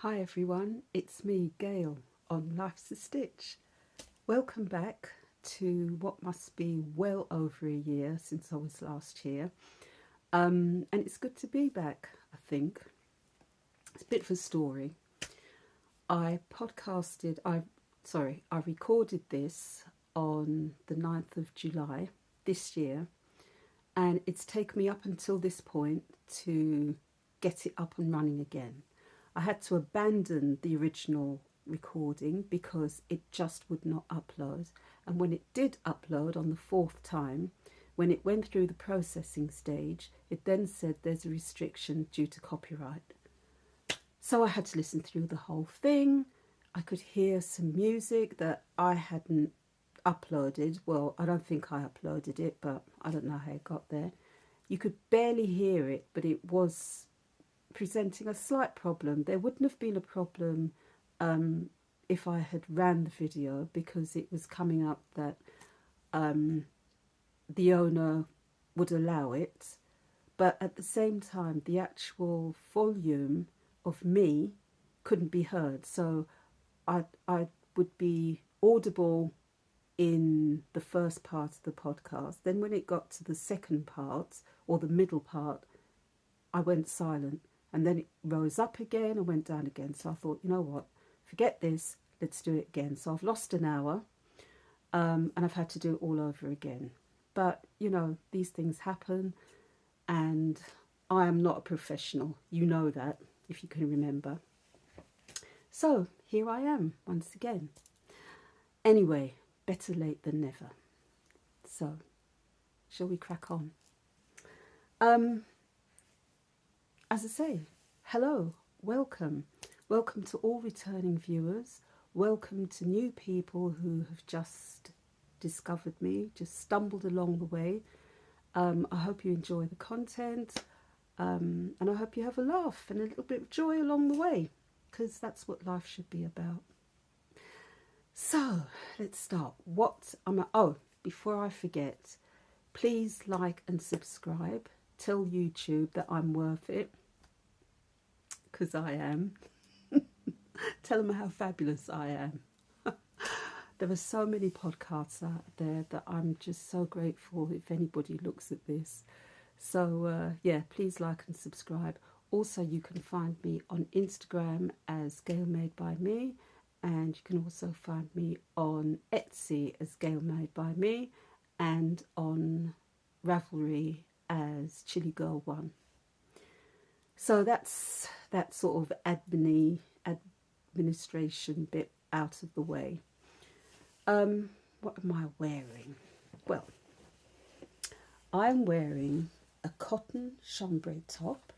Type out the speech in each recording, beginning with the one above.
Hi everyone, it's me, Gail, on Life's a Stitch. Welcome back to what must be well over a year since I was last here. And it's good to be back, I think. It's a bit of a story. I recorded this on the 9th of July this year, and it's taken me up until this point to get it up and running again. I had to abandon the original recording because it just would not upload. And when it did upload on the fourth time, when it went through the processing stage, it then said there's a restriction due to copyright. So I had to listen through the whole thing. I could hear some music that I hadn't uploaded. Well, I don't think I uploaded it, but I don't know how it got there. You could barely hear it, but it was presenting a slight problem. There wouldn't have been a problem if I had ran the video, because it was coming up that the owner would allow it, but at the same time the actual volume of me couldn't be heard, so I would be audible in the first part of the podcast. Then when it got to the second part or the middle part, I went silent. And then it rose up again and went down again. So I thought, you know what, forget this, let's do it again. So I've lost an hour and I've had to do it all over again. But, you know, these things happen, and I am not a professional. You know that, if you can remember. So here I am once again. Anyway, better late than never. So, shall we crack on? As I say, hello, welcome. Welcome to all returning viewers. Welcome to new people who have just discovered me, just stumbled along the way. I hope you enjoy the content, and I hope you have a laugh and a little bit of joy along the way, because that's what life should be about. So, let's start. Before I forget, please like and subscribe. Tell YouTube that I'm worth it, because I am. Tell them how fabulous I am. There are so many podcasts out there that I'm just so grateful if anybody looks at this. So yeah, please like and subscribe. Also, you can find me on Instagram as GailMadeByMe, and you can also find me on Etsy as GailMadeByMe, and on Ravelry as Chiligirl 1. So that's that sort of administration bit out of the way. What am I wearing? Well, I'm wearing a cotton chambray top,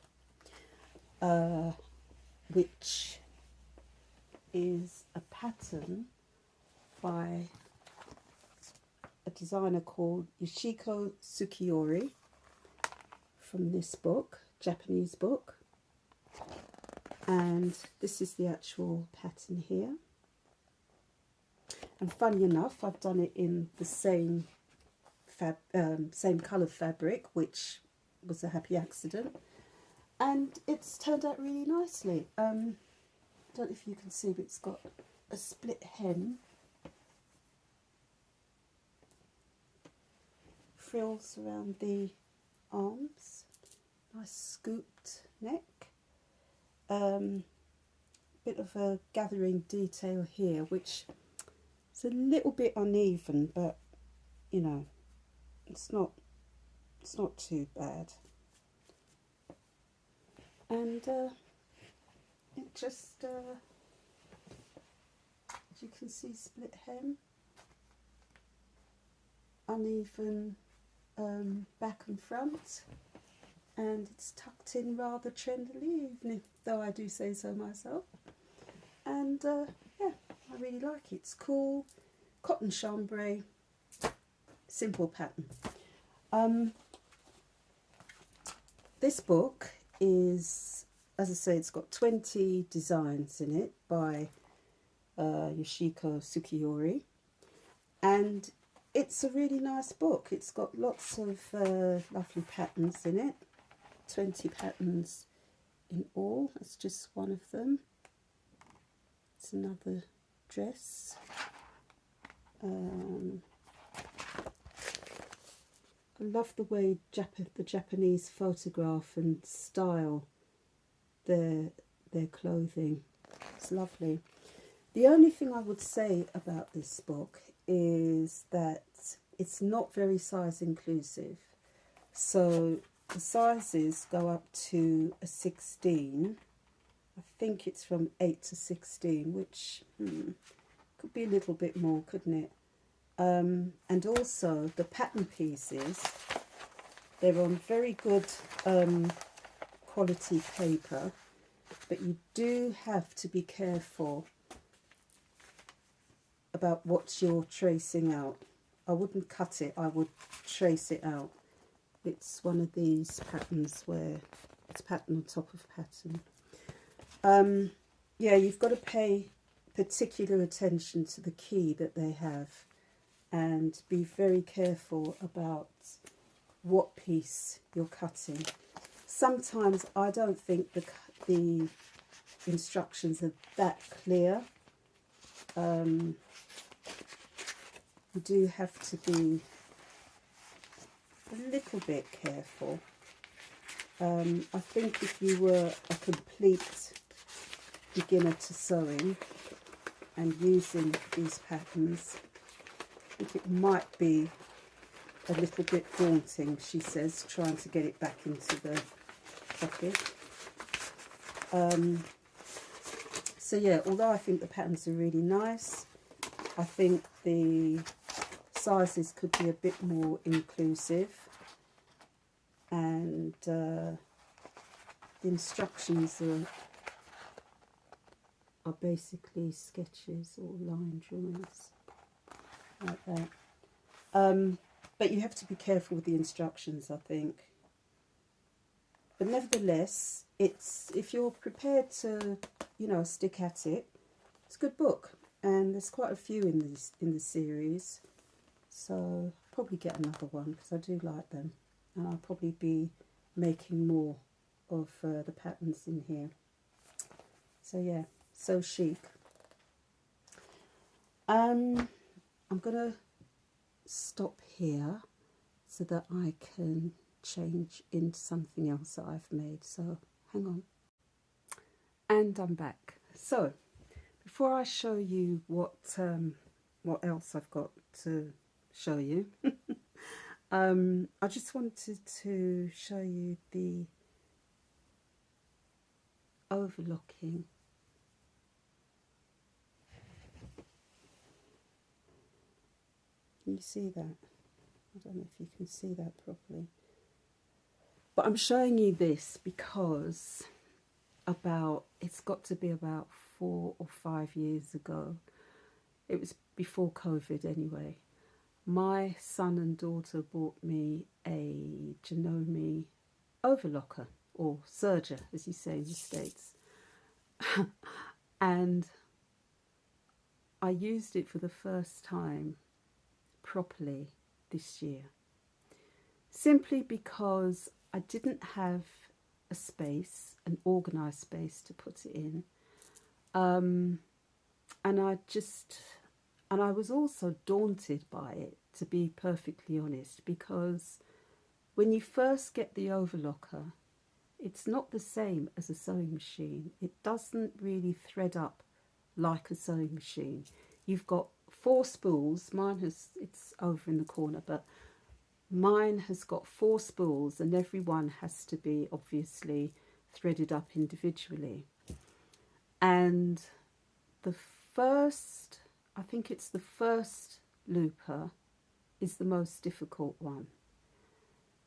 which is a pattern by a designer called Yoshiko Tsukiori, from this book, Japanese book. And this is the actual pattern here. And funny enough, I've done it in the same colour fabric, which was a happy accident. And it's turned out really nicely. I don't know if you can see, but it's got a split hem, frills around the arms, nice scooped neck, bit of a gathering detail here, which is a little bit uneven, but you know, it's not too bad. And it just, as you can see, split hem, uneven back and front, and it's tucked in rather trendily, though I do say so myself. And yeah, I really like it. It's cool, cotton chambray, simple pattern. This book is, as I say, it's got 20 designs in it by Yoshiko Tsukiori, and it's a really nice book. It's got lots of lovely patterns in it, 20 patterns in all. That's just one of them. It's another dress. I love the way the Japanese photograph and style their clothing. It's lovely. The only thing I would say about this book is that it's not very size inclusive. So the sizes go up to a 16. I think it's from 8 to 16, which could be a little bit more, couldn't it? And also the pattern pieces, they're on very good quality paper, but you do have to be careful about what you're tracing out. I wouldn't cut it, I would trace it out. It's one of these patterns where it's pattern on top of pattern. Yeah, you've got to pay particular attention to the key that they have and be very careful about what piece you're cutting. Sometimes I don't think the instructions are that clear. You do have to be a little bit careful. I think if you were a complete beginner to sewing and using these patterns, I think it might be a little bit daunting, she says, trying to get it back into the pocket. So yeah, although I think the patterns are really nice, I think the sizes could be a bit more inclusive, and the instructions are basically sketches or line drawings like that. But you have to be careful with the instructions, I think. But nevertheless, it's, if you're prepared to, you know, stick at it, it's a good book. And there's quite a few in the series, so I'll probably get another one because I do like them, and I'll probably be making more of the patterns in here. So yeah, so chic. I'm gonna stop here so that I can change into something else that I've made. So hang on. And I'm back. So before I show you what else I've got to show you, I just wanted to show you the overlocking. Can you see that? I don't know if you can see that properly. But I'm showing you this because it's got to be about 4 or 5 years ago. It was before COVID anyway. My son and daughter bought me a Janome overlocker, or serger as you say in the States. And I used it for the first time properly this year, simply because I didn't have a space, an organised space to put it in, and I was also daunted by it, to be perfectly honest, because when you first get the overlocker, it's not the same as a sewing machine. It doesn't really thread up like a sewing machine. You've got 4 spools. It's over in the corner, but mine has got 4 spools, and every one has to be obviously threaded up individually. And I think it's the first looper is the most difficult one.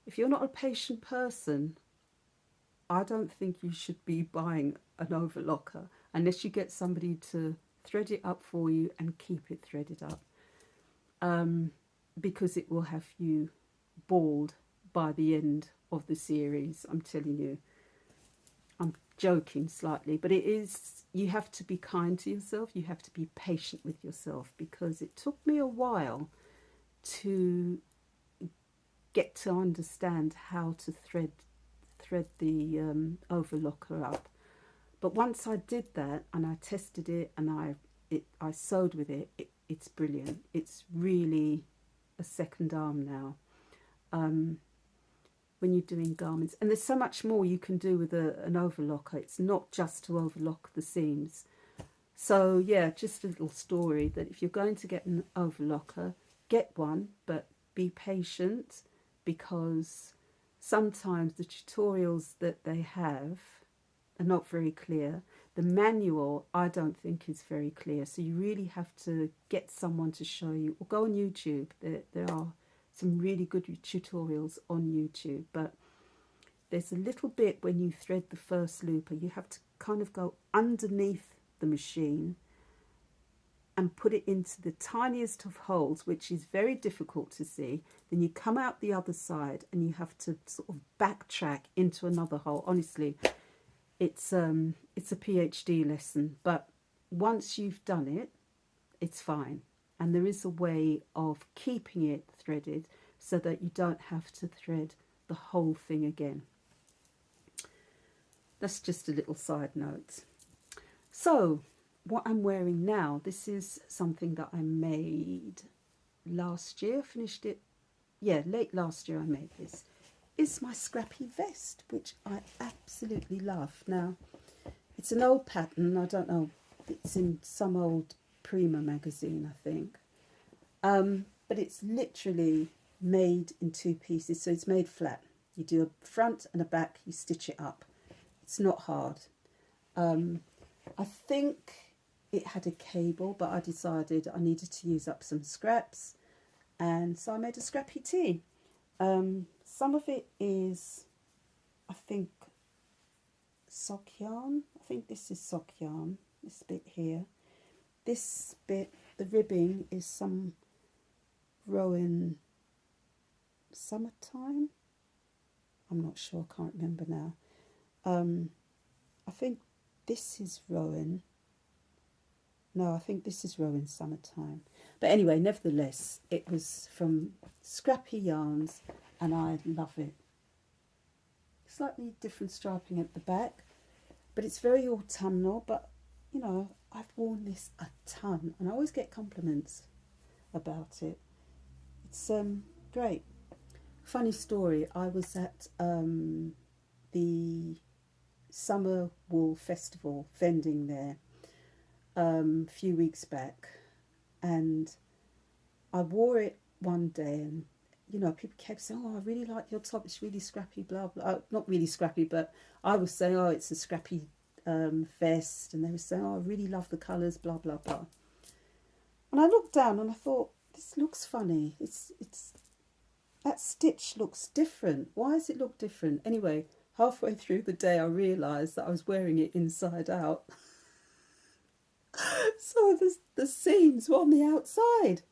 If you're not a patient person, I don't think you should be buying an overlocker unless you get somebody to thread it up for you and keep it threaded up, because it will have you bald by the end of the series. I'm telling you. I'm joking slightly, but it is, you have to be kind to yourself, you have to be patient with yourself, because it took me a while to get to understand how to thread the overlocker up. But once I did that and I tested it and I sewed with it, it's brilliant. It's really a second arm now. When you're doing garments, and there's so much more you can do with an overlocker. It's not just to overlock the seams. So yeah, just a little story that if you're going to get an overlocker, get one, but be patient, because sometimes the tutorials that they have are not very clear. The manual, I don't think, is very clear. So you really have to get someone to show you, or go on YouTube. There are some really good tutorials on YouTube, but there's a little bit when you thread the first looper, you have to kind of go underneath the machine and put it into the tiniest of holes, which is very difficult to see. Then you come out the other side and you have to sort of backtrack into another hole. Honestly, it's a PhD lesson, but once you've done it, it's fine. And there is a way of keeping it threaded so that you don't have to thread the whole thing again. That's just a little side note. So what I'm wearing now, this is something that I made last year, finished it, yeah, late last year I made this. Is my Scrappy Vest, which I absolutely love. Now, it's an old pattern, I don't know, it's in some old Prima magazine, I think. But it's literally made in two pieces, so it's made flat. You do a front and a back, you stitch it up. It's not hard. I think it had a cable, but I decided I needed to use up some scraps, and so I made a scrappy tee. Some of it is, I think, sock yarn. I think this is sock yarn, this bit here. This bit, the ribbing, is some Rowan Summertime. I'm not sure, I can't remember now. I think this is Rowan. No, I think this is Rowan Summertime. But anyway, nevertheless, it was from Scrappy Yarns, and I love it. Slightly different striping at the back, but it's very autumnal. But, you know, I've worn this a ton, and I always get compliments about it. It's great. Funny story, I was at the Summer Wool Festival vending there a few weeks back, and I wore it one day, and you know, people kept saying, oh, I really like your top, it's really scrappy, blah blah. Not really scrappy, but I was saying, oh, it's a scrappy vest, and they were saying, oh, I really love the colours, blah blah blah. And I looked down and I thought, this looks funny, it's that stitch looks different. Why does it look different? Anyway, halfway through the day I realised that I was wearing it inside out. So the seams were on the outside.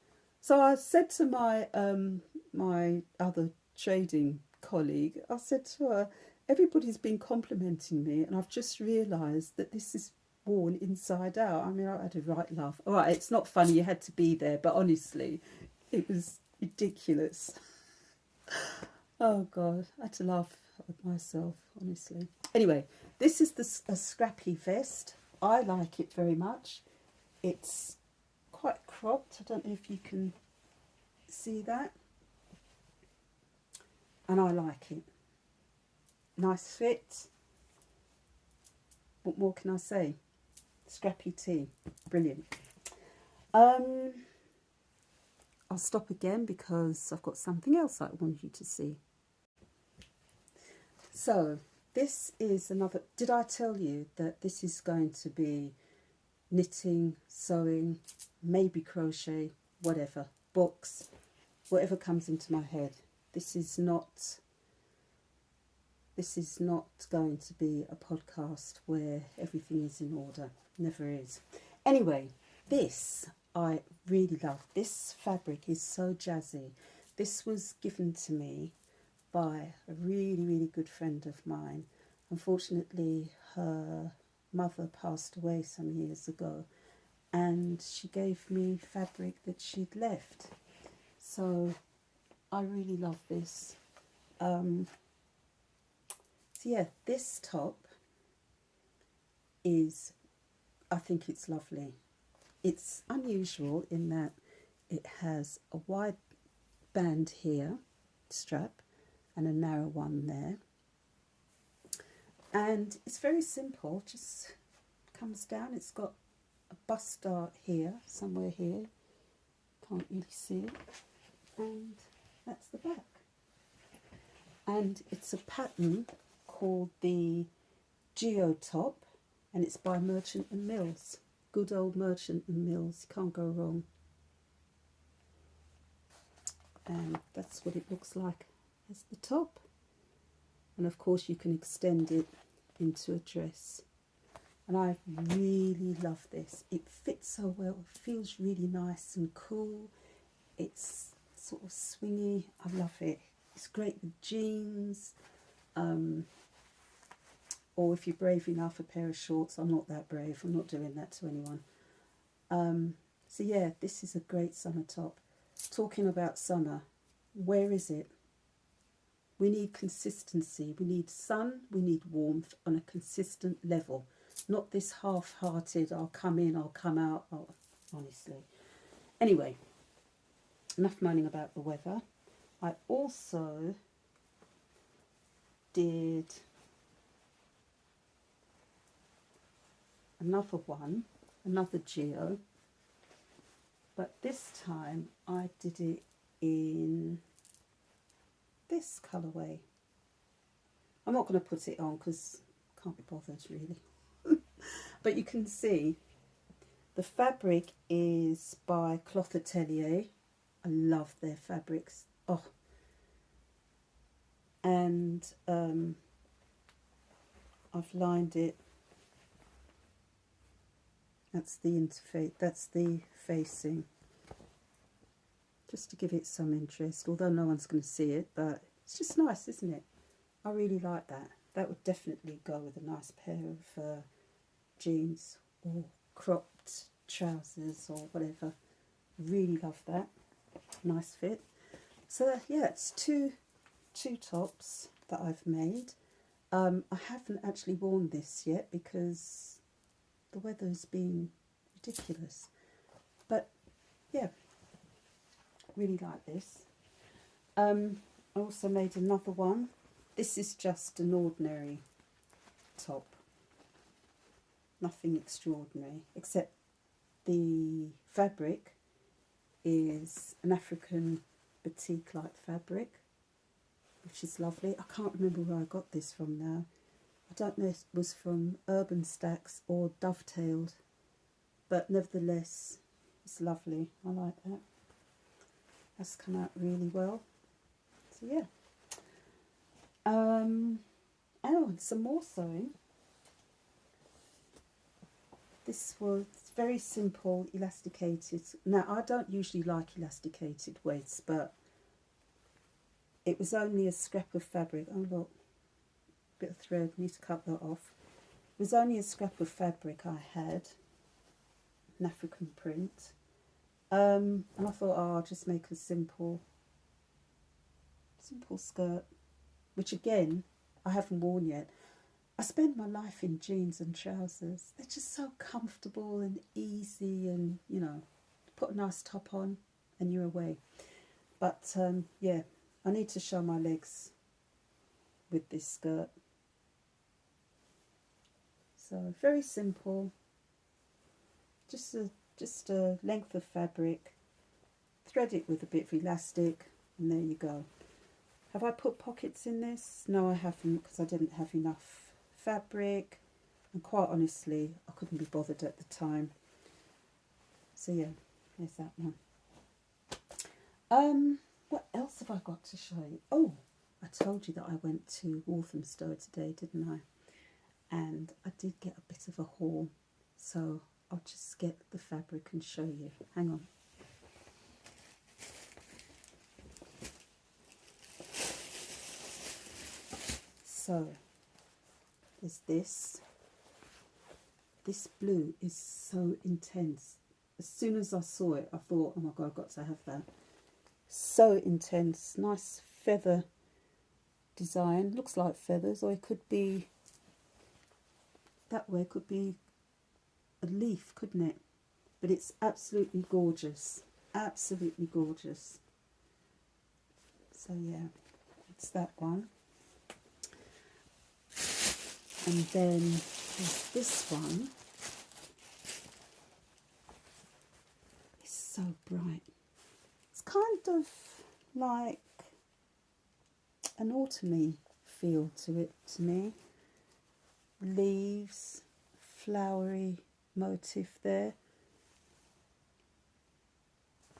So I said to my my other trading colleague, I said to her, everybody's been complimenting me, and I've just realised that this is worn inside out. I mean, I had a right laugh. All right, it's not funny, you had to be there, but honestly, it was ridiculous. Oh God, I had to laugh at myself, honestly. Anyway, this is a Scrappy Vest. I like it very much. It's quite cropped. I don't know if you can see that. And I like it. Nice fit. What more can I say? Scrappy tee. Brilliant. I'll stop again because I've got something else I want you to see. So this is another, did I tell you that this is going to be knitting, sewing, maybe crochet, whatever, books, whatever comes into my head. This is not going to be a podcast where everything is in order. Never is. Anyway, this I really love. This fabric is so jazzy. This was given to me by a really, really good friend of mine. Unfortunately, her mother passed away some years ago, and she gave me fabric that she'd left. So I really love this. So yeah, this top is, I think it's lovely. It's unusual in that it has a wide band here, strap, and a narrow one there. And it's very simple, just comes down. It's got a bust dart here, somewhere here. Can't really see it. And that's the back. And it's a pattern called the Geotop, and it's by Merchant and Mills. Good old Merchant and Mills, you can't go wrong. And that's what it looks like as the top. And of course you can extend it into a dress. And I really love this. It fits so well, it feels really nice and cool. It's sort of swingy, I love it. It's great with jeans, or if you're brave enough, a pair of shorts. I'm not that brave, I'm not doing that to anyone. So yeah, this is a great summer top. Talking about summer, where is it? We need consistency, we need sun, we need warmth on a consistent level. Not this half-hearted, I'll come in, I'll come out, honestly. Anyway, enough moaning about the weather. I also did another one, another geo, but this time I did it in this colourway. I'm not going to put it on because I can't be bothered really. But you can see the fabric is by Cloth Atelier. I love their fabrics. Oh, and I've lined it. That's the interface. That's the facing. Just to give it some interest, although no one's going to see it, but it's just nice, isn't it? I really like that. That would definitely go with a nice pair of jeans or cropped trousers or whatever. Really love that. Nice fit. So yeah, it's two tops that I've made. I haven't actually worn this yet because the weather's been ridiculous. But yeah, really like this. I also made another one. This is just an ordinary top. Nothing extraordinary, except the fabric is an African batik-like fabric, which is lovely. I can't remember where I got this from now. I don't know if it was from Urban Stacks or Dovetailed, but nevertheless, it's lovely. I like that. That's come out really well. So yeah. Oh, and some more sewing. This was very simple, elasticated. Now, I don't usually like elasticated weights, but it was only a scrap of fabric. Oh, look, bit of thread, need to cut that off. It was only a scrap of fabric I had, an African print. And I thought, oh, I'll just make a simple skirt, which again, I haven't worn yet. I spend my life in jeans and trousers. They're just so comfortable and easy, and you know, put a nice top on and you're away. But yeah, I need to show my legs with this skirt. So very simple, just a length of fabric, thread it with a bit of elastic, and there you go. Have I put pockets in this? No, I haven't, because I didn't have enough fabric, and quite honestly I couldn't be bothered at the time. So yeah, there's that one. What else have I got to show you? Oh, I told you that I went to Walthamstow today, didn't I? And I did get a bit of a haul, so I'll just get the fabric and show you. Hang on. So there's this. This blue is so intense. As soon as I saw it, I thought, oh my God, I've got to have that. So intense, nice feather design. Looks like feathers, or it could be that way could be a leaf, couldn't it? But it's absolutely gorgeous, absolutely gorgeous. So yeah, it's that one. And then there's this one. It's so bright. It's kind of like an autumny feel to it to me. Leaves, flowery motif there.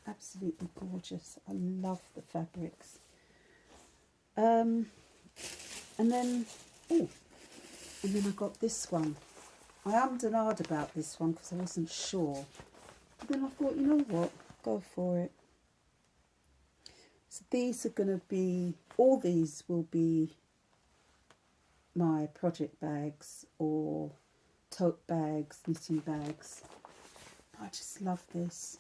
Absolutely gorgeous. I love the fabrics. And then I got this one. I ummed and ahed about this one because I wasn't sure. But then I thought, you know what, go for it. So these are going to be, all these will be my project bags or tote bags, knitting bags. I just love this.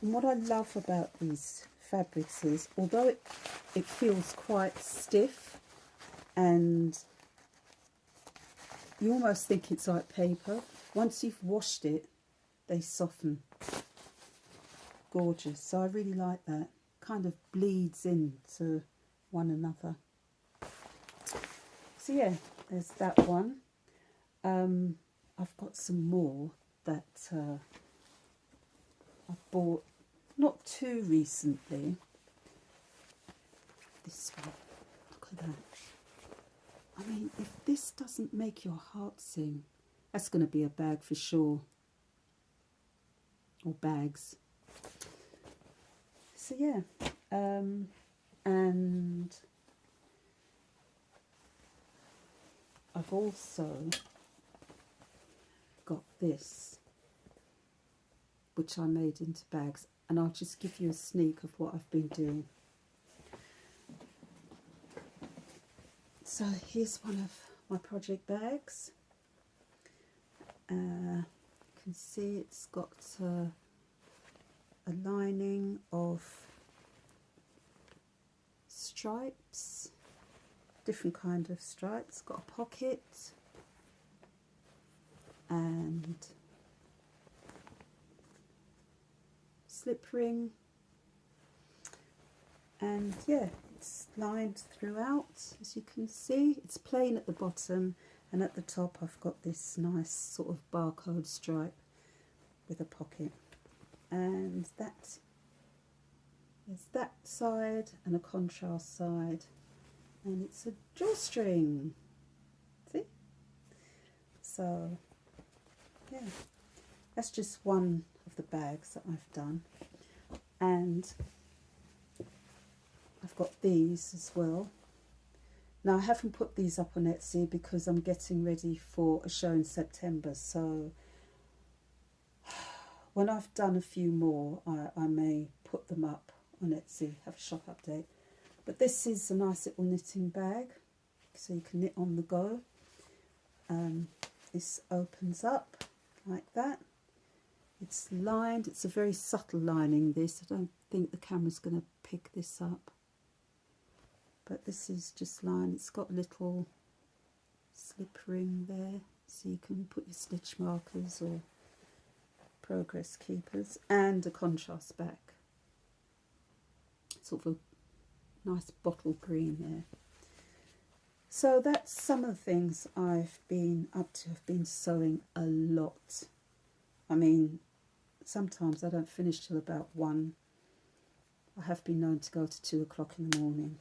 And what I love about these fabrics is, although it feels quite stiff and you almost think it's like paper, once you've washed it, they soften. Gorgeous. So I really like that. Kind of bleeds into one another. So yeah, there's that one. I've got some more that I bought not too recently. This one, look at that. I mean, if this doesn't make your heart sing, that's going to be a bag for sure. Or bags. So yeah, and I've also got this, which I made into bags, and I'll just give you a sneak of what I've been doing. So here's one of my project bags. You can see it's got a lining of stripes, different kind of stripes. Got a pocket and slip ring, and yeah, it's lined throughout, as you can see. It's plain at the bottom, and at the top I've got this nice sort of barcode stripe with a pocket. And that is that side and a contrast side, and it's a drawstring. See? So yeah, that's just one of the bags that I've done, and I've got these as well. Now I haven't put these up on Etsy because I'm getting ready for a show in September, so when I've done a few more, I may put them up on Etsy, have a shop update. But this is a nice little knitting bag, so you can knit on the go. This opens up like that. It's lined, it's a very subtle lining this. I don't think the camera's going to pick this up. But this is just lined, it's got a little slip ring there, so you can put your stitch markers or progress keepers, and a contrast back, sort of a nice bottle green there. So that's some of the things I've been up to. I've been sewing a lot. I mean, sometimes I don't finish till about 1. I have been known to go to 2 o'clock in the morning,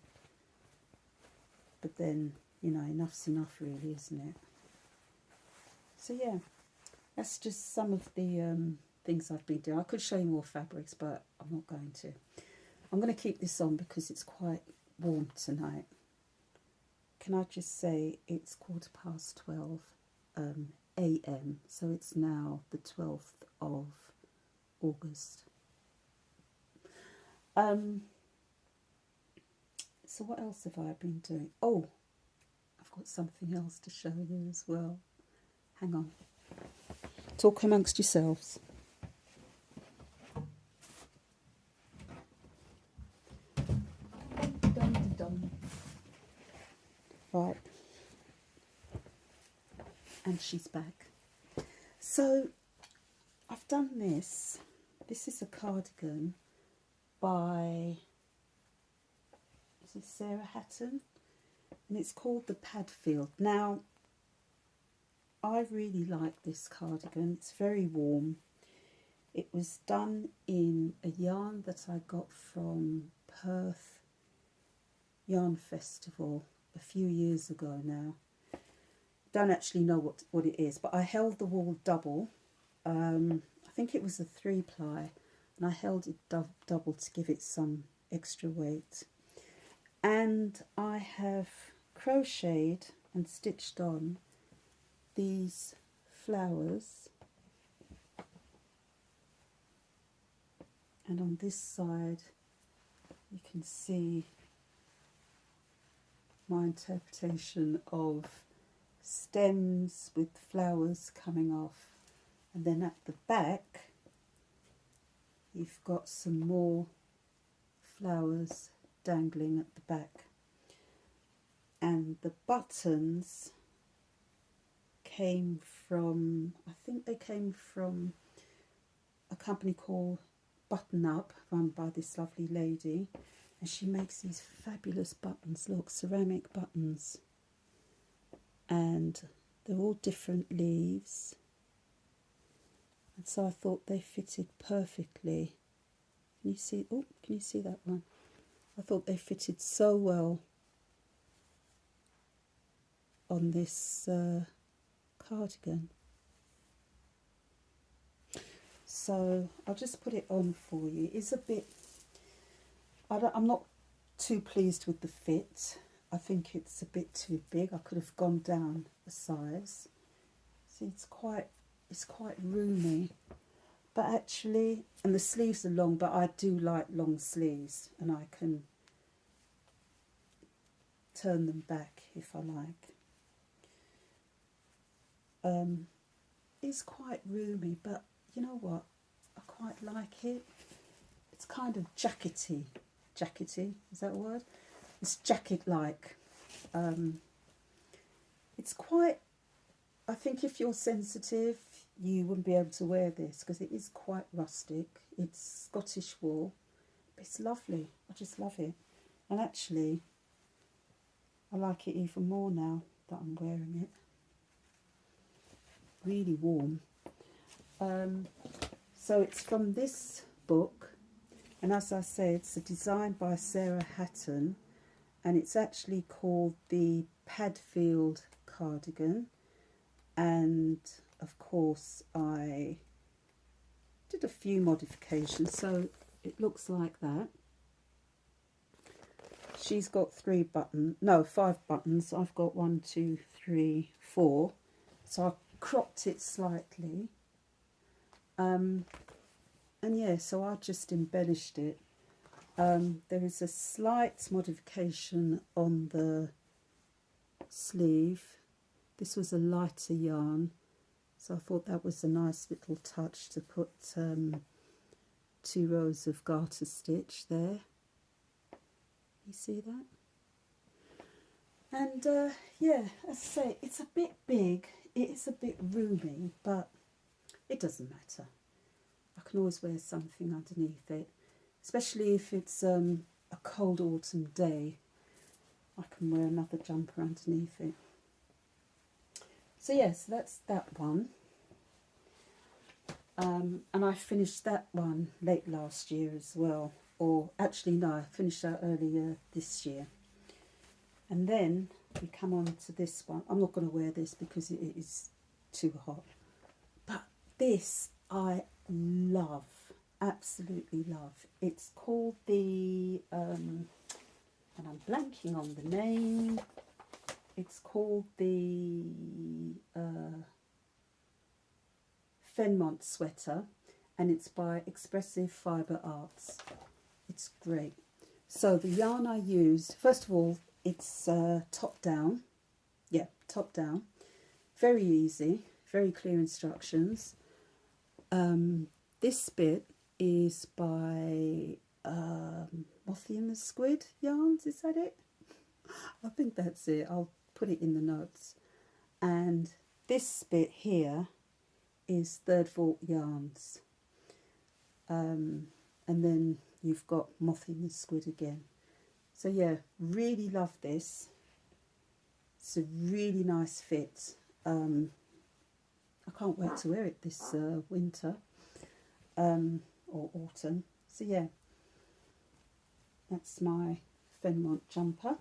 but then, you know, enough's enough really, isn't it? So yeah, that's just some of the things I've been doing. I could show you more fabrics, but I'm not going to. I'm going to keep this on because it's quite warm tonight. Can I just say it's 12:15 a.m. So it's now the 12th of August. So what else have I been doing? Oh, I've got something else to show you as well. Hang on. Talk amongst yourselves. Dum, dum, dum. Right. and she's back. So I've done this. This is a cardigan by, is it Sarah Hatton? And it's called the Padfield. Now, I really like this cardigan. It's very warm. It was done in a yarn that I got from Perth Yarn Festival a few years ago now. Don't actually know what it is, but I held the wool double. I think it was a 3-ply, and I held it double to give it some extra weight. And I have crocheted and stitched on these flowers, and on this side you can see my interpretation of stems with flowers coming off, and then at the back you've got some more flowers dangling at the back, and the buttons came from, I think they came from a company called Button Up, run by this lovely lady, and she makes these fabulous buttons. Look, ceramic buttons, and they're all different leaves, and so I thought they fitted perfectly. Can you see? Oh, can you see that one? I thought they fitted so well on this cardigan. So I'll just put it on for you. It's a bit, I'm not too pleased with the fit. I think it's a bit too big. I could have gone down a size. See, it's quite roomy, but actually, and the sleeves are long, but I do like long sleeves, and I can turn them back if I like. It's quite roomy, but you know what? I quite like it. It's kind of jackety. Jackety, is that a word? It's jacket-like. It's quite, I think if you're sensitive, you wouldn't be able to wear this because it is quite rustic. It's Scottish wool, but it's lovely. I just love it. And actually, I like it even more now that I'm wearing it. Really warm. So it's from this book, and as I say, it's a design by Sarah Hatton, and it's actually called the Padfield cardigan. And of course I did a few modifications, so it looks like that. She's got 5 buttons. I've got 1, 2, 3, 4. So I cropped it slightly. And yeah, so I just embellished it. There is a slight modification on the sleeve. This was a lighter yarn, so I thought that was a nice little touch to put 2 rows of garter stitch there. You see that? And yeah, as I say, it's a bit big, it is a bit roomy, but it doesn't matter. I can always wear something underneath it, especially if it's a cold autumn day. I can wear another jumper underneath it. So yes, that's that one. And I finished that one late last year as well. Or actually no, I finished that earlier this year. And then we come on to this one. I'm not going to wear this because it is too hot. But this I love, absolutely love. It's called the, and I'm blanking on the name. It's called the Fennmont sweater, and it's by Expressive Fibre Arts. It's great. So the yarn I used, first of all, it's top down. Yeah, top down. Very easy, very clear instructions. This bit is by Mothy and the Squid yarns, is that it? I think that's it. I'll put it in the notes. And this bit here is Third Vault yarns, and then you've got Mothing the Squid again. So yeah, really love this. It's a really nice fit. I can't wait to wear it this winter or autumn. So yeah, that's my Fennmont jumper.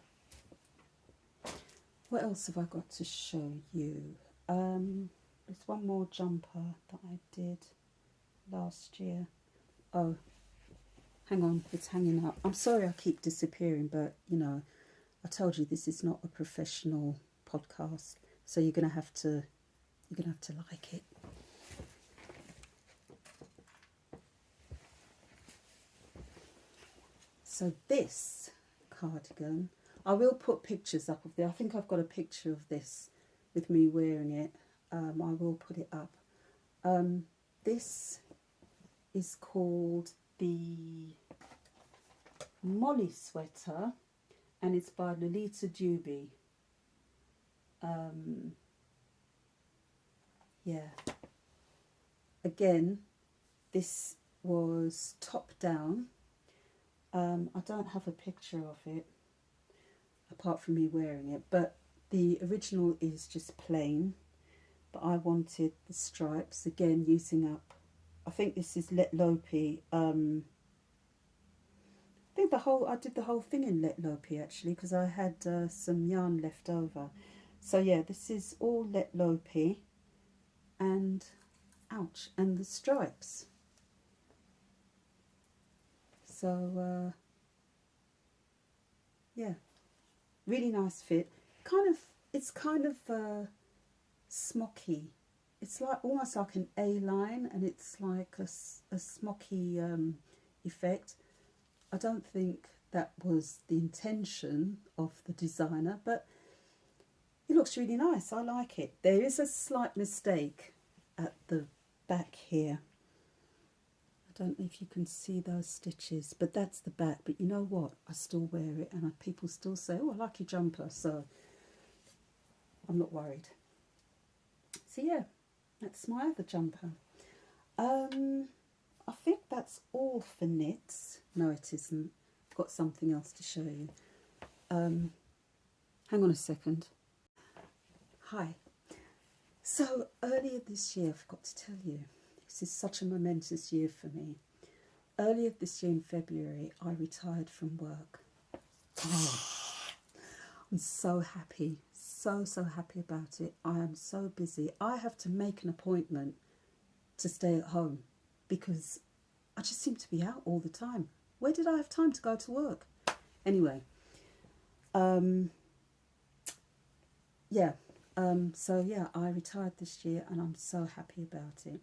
What else have I got to show you? There's one more jumper that I did last year. Oh, hang on, it's hanging up. I'm sorry I keep disappearing, but you know, I told you this is not a professional podcast, so you're gonna have to like it. So this cardigan, I will put pictures up of there. I think I've got a picture of this with me wearing it. I will put it up. This is called the Molly sweater, and it's by Lolita Duby. Yeah. Again, this was top down. I don't have a picture of it apart from me wearing it, but the original is just plain, but I wanted the stripes, again using up, I think this is Let Lopi. I think I did the whole thing in Let Lopi actually, because I had some yarn left over. So yeah, this is all Let Lopi, and ouch, and the stripes. So yeah, really nice fit. It's kind of smocky. It's like almost like an A-line, and it's like a smocky effect. I don't think that was the intention of the designer, but it looks really nice. I like it. There is a slight mistake at the back here. I don't know if you can see those stitches, but that's the back. But you know what? I still wear it, and people still say, oh, I like your jumper, so I'm not worried. So yeah, that's my other jumper. I think that's all for knits. No, it isn't. I've got something else to show you. Hang on a second. Hi. So earlier this year, I forgot to tell you, this is such a momentous year for me. Earlier this year in February, I retired from work. Oh, I'm so happy, so happy about it. I am so busy. I have to make an appointment to stay at home because I just seem to be out all the time. Where did I have time to go to work? Anyway, yeah. So yeah, I retired this year and I'm so happy about it.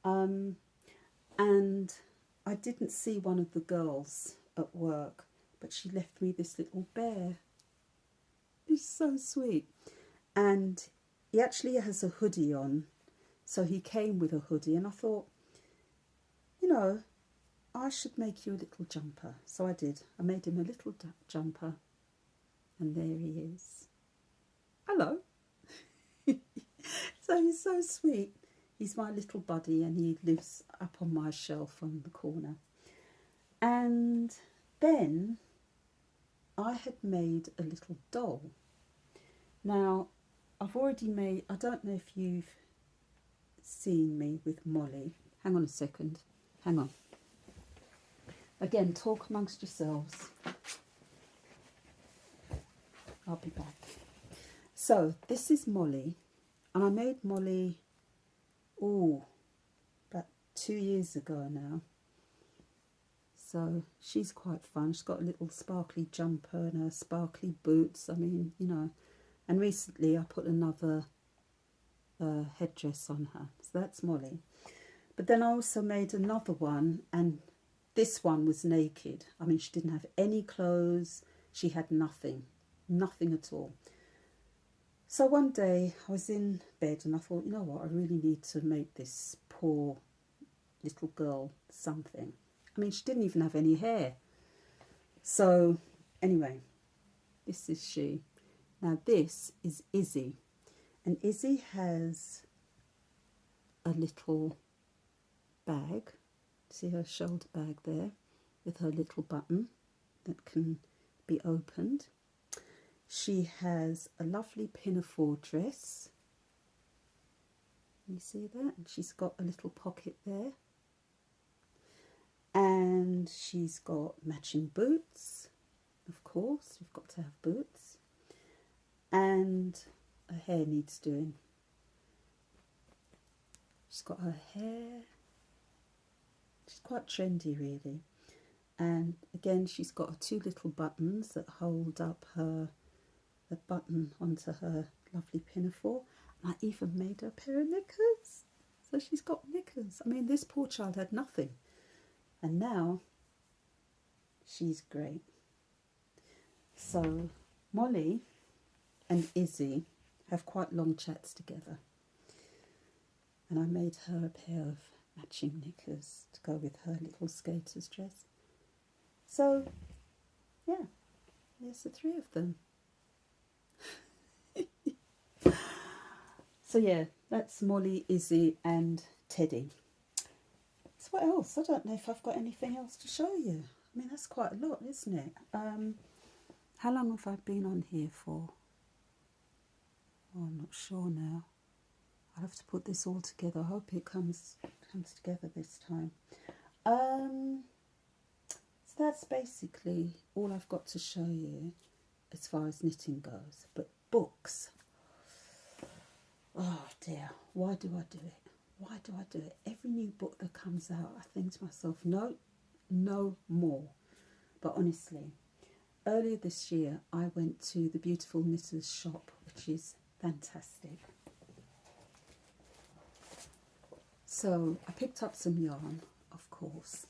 And I didn't see one of the girls at work, but she left me this little bear. He's so sweet. And he actually has a hoodie on. So he came with a hoodie, and I thought, you know, I should make you a little jumper. So I did. I made him a little jumper. And there he is. Hello. So he's so sweet. He's my little buddy, and he lives up on my shelf on the corner. And then I had made a little doll. Now, I've already made, I don't know if you've seen me with Molly. Hang on a second. Hang on. Again, talk amongst yourselves. I'll be back. So, this is Molly. And I made Molly, about 2 years ago now. So she's quite fun. She's got a little sparkly jumper and her sparkly boots. I mean, you know. And recently I put another headdress on her. So that's Molly. But then I also made another one, and this one was naked. I mean, she didn't have any clothes. She had nothing. Nothing at all. So one day I was in bed and I thought, you know what, I really need to make this poor little girl something. I mean, she didn't even have any hair. So anyway, this is she. Now this is Izzy. And Izzy has a little bag, see her shoulder bag there, with her little button that can be opened. She has a lovely pinafore dress. You see that? And she's got a little pocket there. And she's got matching boots. Of course, you've got to have boots. And her hair needs doing. She's got her hair. She's quite trendy, really. And again, she's got her two little buttons that hold up the button onto her lovely pinafore. And I even made her a pair of knickers. So she's got knickers. I mean, this poor child had nothing. And now she's great. So Molly and Izzy have quite long chats together. And I made her a pair of matching knickers to go with her little skater's dress. So, yeah, there's the three of them. So yeah, that's Molly, Izzy and Teddy. So what else? I don't know if I've got anything else to show you. I mean, that's quite a lot, isn't it? How long have I been on here for? Oh, I'm not sure now. I'll have to put this all together. I hope it comes together this time. So that's basically all I've got to show you as far as knitting goes. But books. Oh dear, why do I do it? Why do I do it? Every new book that comes out, I think to myself, no, no more. But honestly, earlier this year, I went to the Beautiful Knitters shop, which is fantastic. So I picked up some yarn, of course,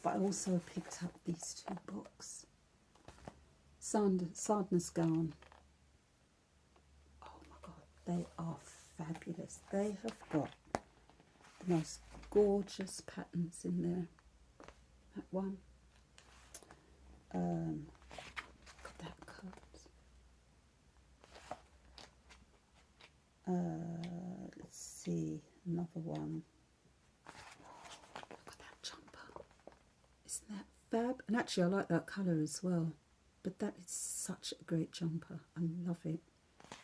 but I also picked up these two books. Sardinous Gown. Oh my God, they are fabulous. They have got the most gorgeous patterns in there. That one. Look at that coat. Let's see, another one. Look at that jumper. Isn't that fab? And actually I like that colour as well. But that is such a great jumper. I love it. I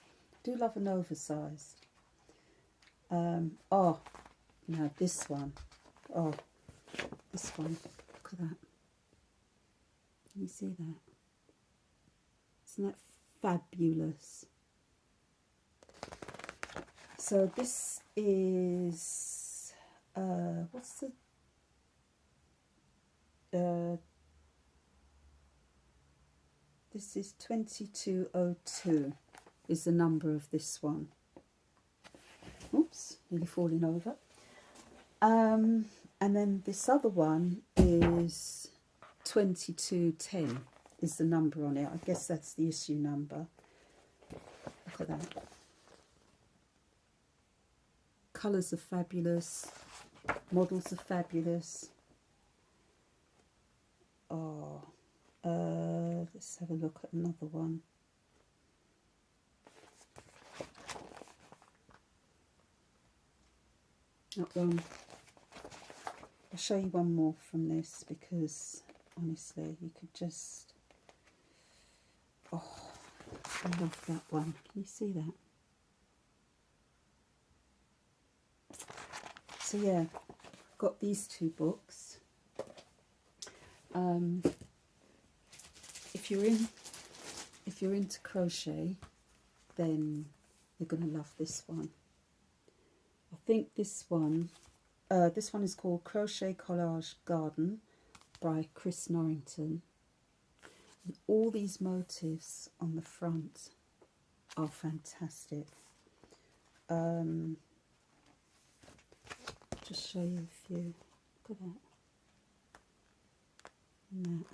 do love an oversized. Oh, now this one. Oh, this one. Look at that. Can you see that? Isn't that fabulous? So this is, what's the, this is 2202 is the number of this one. Oops, nearly falling over. And then this other one is 2210 is the number on it. I guess that's the issue number. Look at that. Colours are fabulous. Models are fabulous. Oh, let's have a look at another one. That one. I'll show you one more from this because honestly you could just, oh, I love that one. Can you see that? So yeah, got these two books. If you're into crochet, then you're gonna love this one. I think this one is called Crochet Collage Garden by Chris Norrington. And all these motifs on the front are fantastic. Just show you a few. Look at that. And that.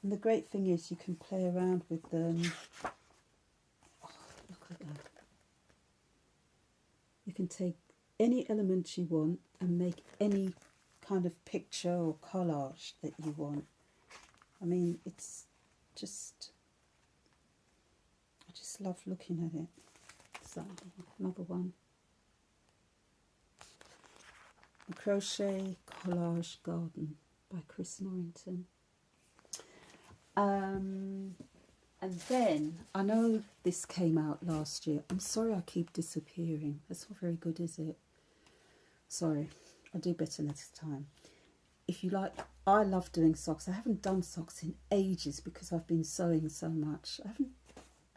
And the great thing is you can play around with them. Oh, look at that. You can take any element you want and make any kind of picture or collage that you want. I mean, it's just, I just love looking at it. So, another one. A Crochet Collage Garden by Chris Norrington. And then, I know this came out last year. I'm sorry I keep disappearing. That's not very good, is it? Sorry, I'll do better next time. If you like, I love doing socks. I haven't done socks in ages because I've been sewing so much. I haven't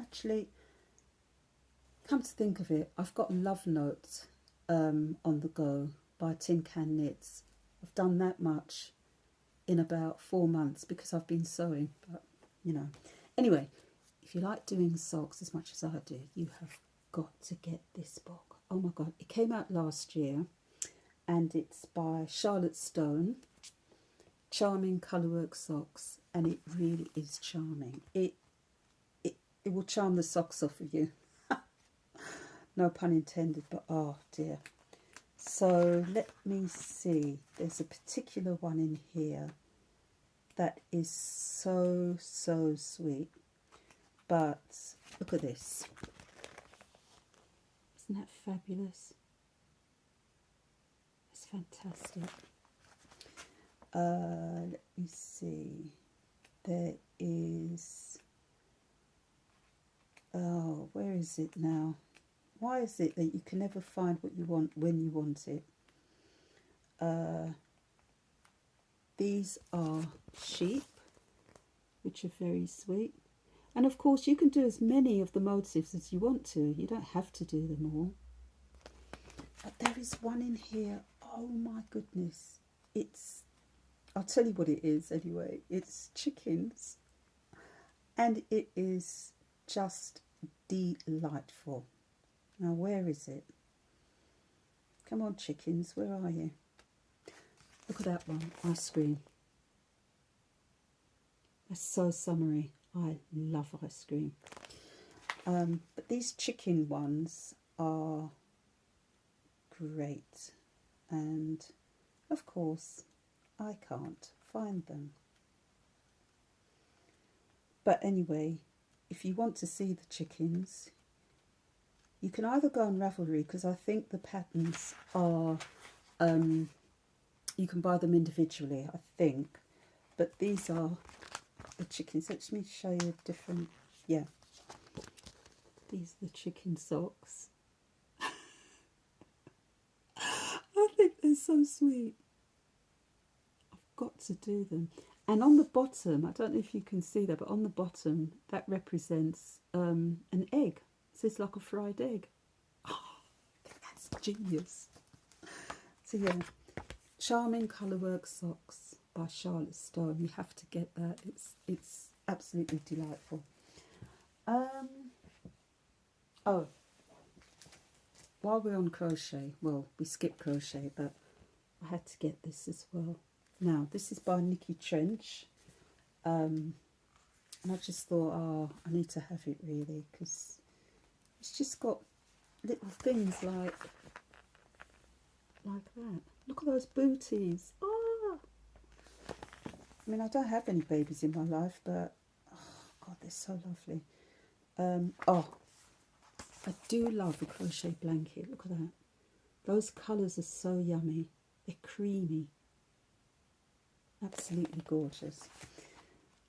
actually, come to think of it, I've got Love Notes on the go by Tin Can Knits. I've done that much in about 4 months because I've been sewing, but you know. Anyway, if you like doing socks as much as I do, you have got to get this book. Oh my God, it came out last year and it's by Charlotte Stone, Charming Colourwork Socks, and it really is charming. It will charm the socks off of you. No pun intended, but oh dear. So let me see, there's a particular one in here that is so sweet, but look at this. Isn't that fabulous? It's fantastic. Let me see, there is, oh, where is it now? Why is it that you can never find what you want when you want it? These are sheep, which are very sweet. And of course you can do as many of the motifs as you want to. You don't have to do them all. But there is one in here, oh my goodness. It's, I'll tell you what it is anyway. It's chickens. And it is just delightful. Now, where is it? Come on, chickens, where are you? Look at that one, ice cream. That's so summery. I love ice cream. But these chicken ones are great. And, of course, I can't find them. But anyway, if you want to see the chickens, you can either go on Ravelry, because I think the patterns are, you can buy them individually, I think. But these are the chickens. Let me show you a different, yeah. These are the chicken socks. I think they're so sweet. I've got to do them. And on the bottom, I don't know if you can see that, but on the bottom, that represents an egg. So it's like a fried egg. Oh, that's genius. So yeah, Charming Colourwork Socks by Charlotte Stone. You have to get that. It's absolutely delightful. Oh, while we're on crochet, well, we skipped crochet, but I had to get this as well. Now, this is by Nikki Trench. And I just thought, oh, I need to have it really, because it's just got little things like that. Look at those booties. Oh! I mean, I don't have any babies in my life, but oh God, they're so lovely. Oh, I do love a crochet blanket. Look at that. Those colours are so yummy. They're creamy. Absolutely gorgeous.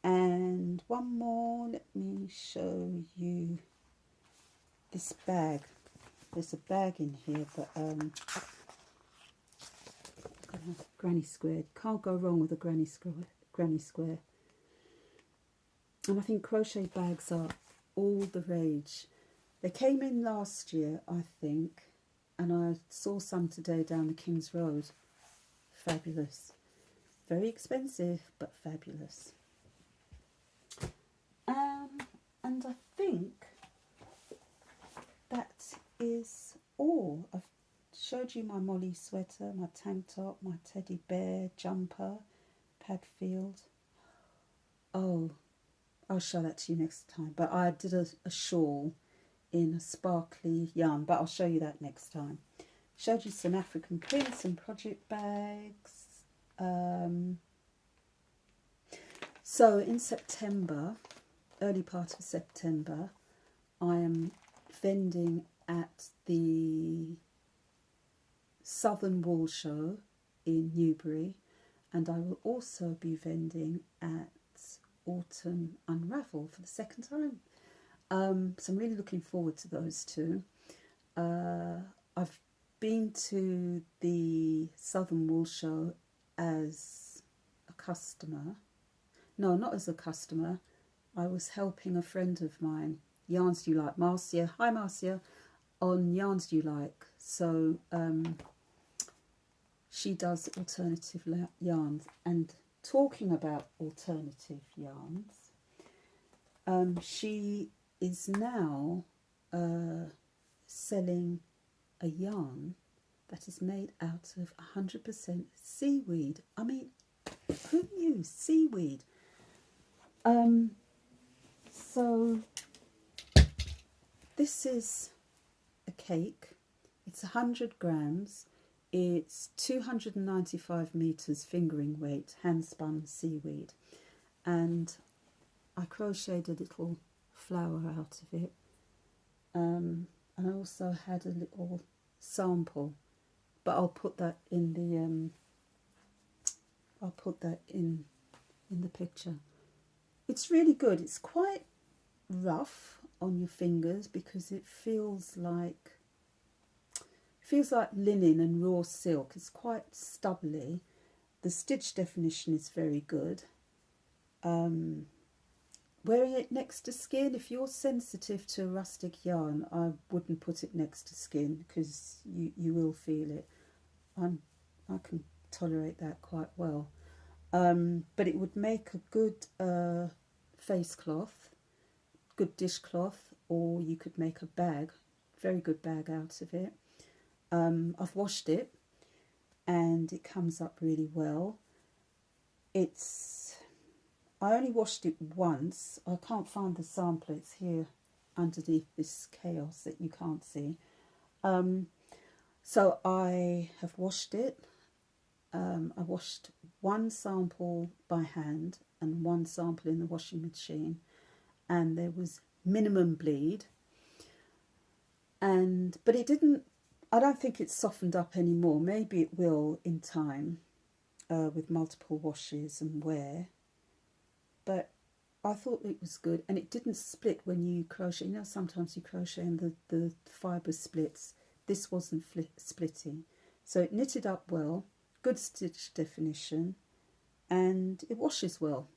And one more. Let me show you this bag. There's a bag in here, but granny squared. Can't go wrong with a granny square. And I think crochet bags are all the rage. They came in last year, I think, and I saw some today down the King's Road. Fabulous. Very expensive, but fabulous. And I think that is all. I've showed you my Molly sweater, my tank top, my teddy bear jumper, Padfield. Oh, I'll show that to you next time. But I did a shawl in a sparkly yarn, but I'll show you that next time. Showed you some African prints and project bags. So in September, early part of September, I am vending at the Southern Wool Show in Newbury, and I will also be vending at Autumn Unravel for the second time. So I'm really looking forward to those two. I've been to the Southern Wool Show as a customer. No, not as a customer. I was helping a friend of mine, Yarns You Like, Marcia. Hi Marcia, on Yarns You Like. So she does alternative yarns. And talking about alternative yarns, she is now selling a yarn that is made out of 100% seaweed. I mean, who knew? Seaweed. So this is a cake. It's 100 grams. It's 295 meters fingering weight, hand spun seaweed. And I crocheted a little flower out of it. And I also had a little sample, but I'll put that in the in the picture. It's really good. It's quite rough on your fingers because it feels like linen and raw silk. It's quite stubbly. The stitch definition is very good. Wearing it next to skin, if you're sensitive to a rustic yarn, I wouldn't put it next to skin because you will feel it. I can tolerate that quite well. But it would make a good face cloth, good dishcloth, or you could make a bag, very good bag out of it. I've washed it and it comes up really well. I only washed it once. I can't find the sample. It's here underneath this chaos that you can't see. So I have washed it. I washed one sample by hand and one sample in the washing machine, and there was minimum bleed. But it didn't. I don't think it's softened up anymore. Maybe it will in time with multiple washes and wear. But I thought it was good, and it didn't split when you crochet. You know, sometimes you crochet and the fibre splits. This wasn't splitting. So it knitted up well, good stitch definition, and it washes well,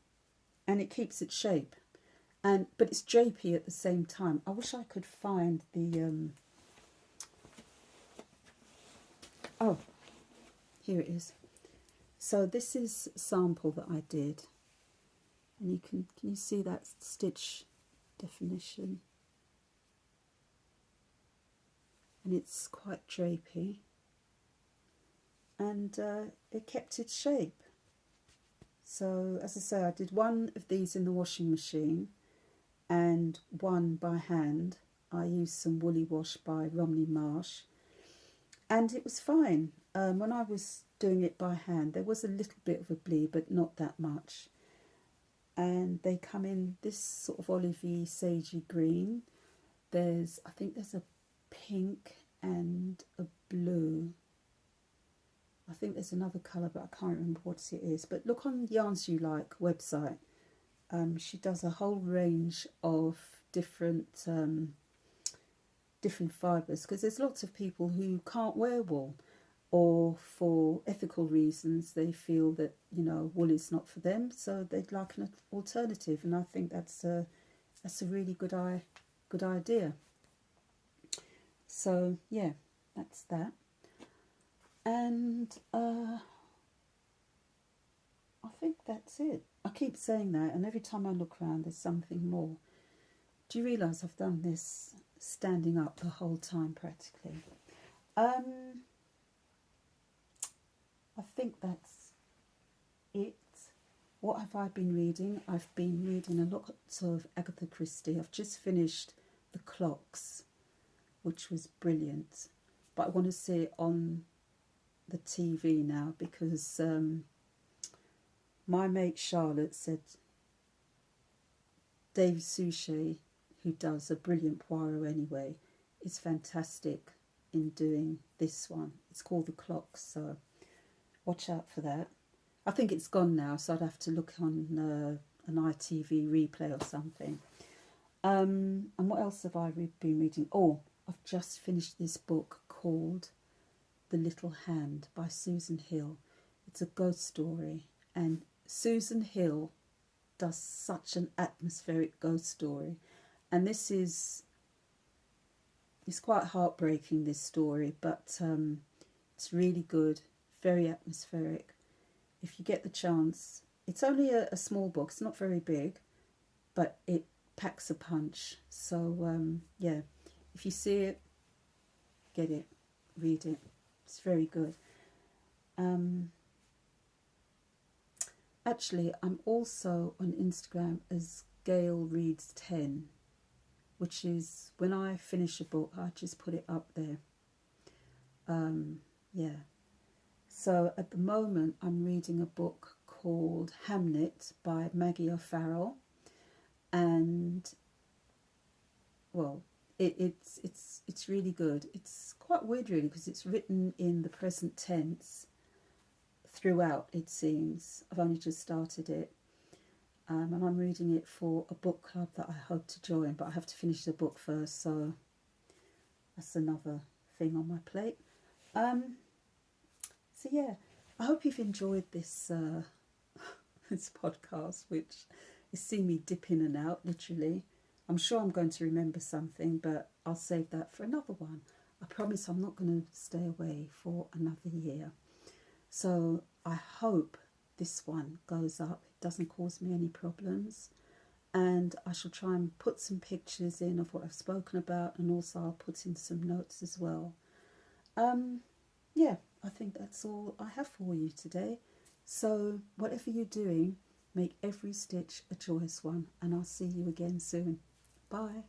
and it keeps its shape. But it's drapey at the same time. I wish I could find the... Oh, here it is. So this is a sample that I did. And you can you see that stitch definition? And it's quite drapey. And it kept its shape. So as I say, I did one of these in the washing machine and one by hand. I used some Woolly Wash by Romney Marsh. And it was fine. When I was doing it by hand, there was a little bit of a bleed, but not that much. And they come in this sort of olivey, sagey green. I think there's a pink and a blue. I think there's another colour, but I can't remember what it is. But look on Yarns You Like website. She does a whole range of different fibres, because there's lots of people who can't wear wool, or for ethical reasons they feel that, you know, wool is not for them, so they'd like an alternative, and I think that's a really good idea. So yeah, that's that. And I think that's it. I keep saying that, and every time I look around there's something more. Do you realise I've done this standing up the whole time practically? I think that's it. What have I been reading? I've been reading a lot of Agatha Christie. I've just finished The Clocks, which was brilliant. But I want to see it on the TV now because my mate Charlotte said Dave Suchet, who does a brilliant Poirot anyway, is fantastic in doing this one. It's called The Clock, so watch out for that. I think it's gone now, so I'd have to look on an ITV replay or something. And what else have I been reading? Oh, I've just finished this book called The Little Hand by Susan Hill. It's a ghost story, and Susan Hill does such an atmospheric ghost story. And this is, it's quite heartbreaking, this story, but it's really good, very atmospheric. If you get the chance, it's only a small book, it's not very big, but it packs a punch. So yeah, if you see it, get it, read it. It's very good. Actually, I'm also on Instagram as Gail Reads 10, which is when I finish a book, I just put it up there. Yeah. So at the moment, I'm reading a book called Hamnet by Maggie O'Farrell, and well, it's really good. It's quite weird, really, because it's written in the present tense throughout, it seems. I've only just started it, and I'm reading it for a book club that I hope to join, but I have to finish the book first, so that's another thing on my plate. So yeah, I hope you've enjoyed this this podcast, which is seeing me dip in and out, literally. I'm sure I'm going to remember something, but I'll save that for another one. I promise I'm not going to stay away for another year. So I hope this one goes up, it doesn't cause me any problems, and I shall try and put some pictures in of what I've spoken about, and also I'll put in some notes as well. Yeah, I think that's all I have for you today. So whatever you're doing, make every stitch a joyous one, and I'll see you again soon. Bye.